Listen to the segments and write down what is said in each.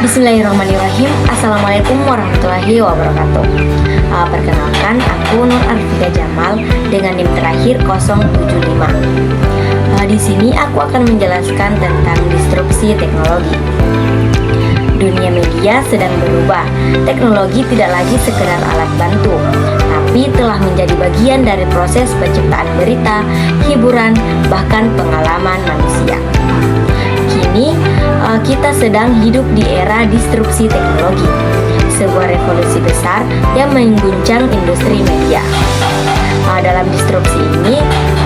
Bismillahirrahmanirrahim. Assalamualaikum warahmatullahi wabarakatuh. Perkenalkan, aku Nur Arifida Jamal dengan NIM terakhir 075. Di sini aku akan menjelaskan tentang disrupsi teknologi. Dunia media sedang berubah. Teknologi tidak lagi sekedar alat bantu, tapi telah menjadi bagian dari proses penciptaan berita, hiburan, bahkan pengalaman manusia. Kini kita sedang hidup di era disrupsi teknologi, sebuah revolusi besar yang mengguncang industri media. Dalam disrupsi ini,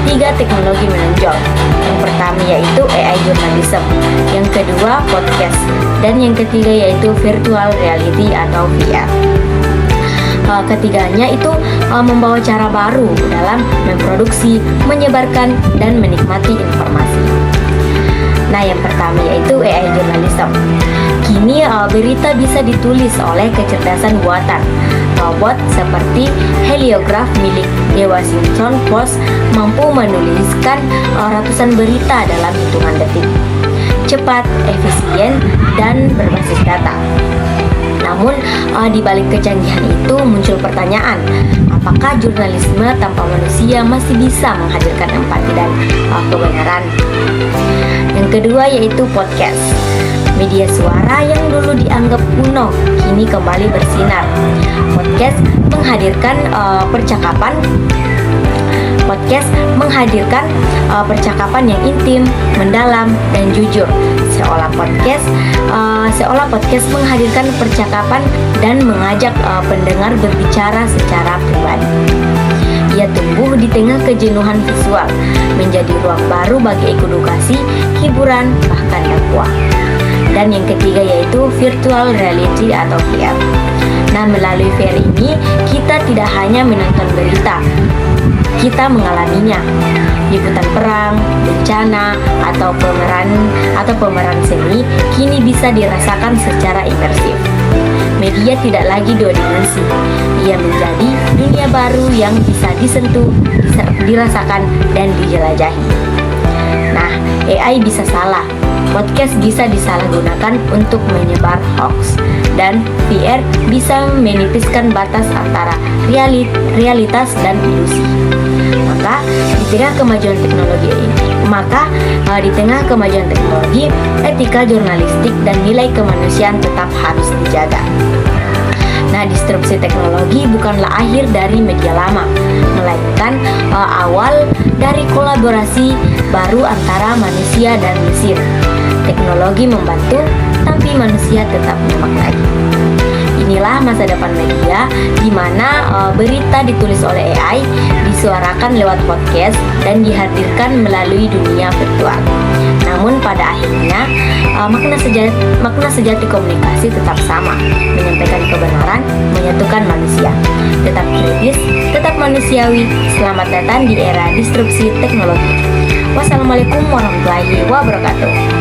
3 teknologi menonjol. Yang pertama yaitu AI journalism, yang kedua podcast, dan yang ketiga yaitu virtual reality atau VR. Ketiganya itu membawa cara baru dalam memproduksi, menyebarkan, dan menikmati informasi. Nah, yang pertama yaitu AI journalism. Kini berita bisa ditulis oleh kecerdasan buatan. Robot seperti heliograf milik The Washington Post mampu menuliskan ratusan berita dalam hitungan detik. Cepat, efisien, dan berbasis data. Namun, di balik kecanggihan itu muncul pertanyaan, apakah jurnalisme tanpa manusia masih bisa menghadirkan empati dan kebenaran? Yang kedua yaitu podcast. Media suara yang dulu dianggap kuno kini kembali bersinar. Podcast menghadirkan percakapan yang intim, mendalam, dan jujur. Seolah podcast menghadirkan percakapan dan mengajak pendengar berbicara secara pribadi. Ia tumbuh di tengah kejenuhan visual, menjadi ruang baru bagi edukasi, hiburan, bahkan dakwah. Dan yang ketiga yaitu virtual reality atau VR. Nah, melalui VR ini kita tidak hanya menonton berita, kita mengalaminya. Liputan perang, bencana, atau pemeran seni kini bisa dirasakan secara imersif. Media tidak lagi 2 dimensi. Ia menjadi dunia baru yang bisa disentuh, dirasakan, dan dijelajahi. Nah, AI bisa salah. Podcast bisa disalahgunakan untuk menyebar hoax, dan VR bisa menipiskan batas antara realitas dan ilusi. Maka di tengah kemajuan teknologi, etika jurnalistik dan nilai kemanusiaan tetap harus dijaga. Nah, disrupsi teknologi bukanlah akhir dari media lama, melainkan awal dari kolaborasi baru antara manusia dan mesin. Teknologi membantu, tapi manusia tetap memaknai. Inilah masa depan media, di mana berita ditulis oleh AI, disuarakan lewat podcast, dan dihadirkan melalui dunia virtual. Namun pada akhirnya, makna sejati komunikasi tetap sama, menyampaikan kebenaran, menyatukan manusia. Tetap kritis, tetap manusiawi. Selamat datang di era disrupsi teknologi. Wassalamualaikum warahmatullahi wabarakatuh.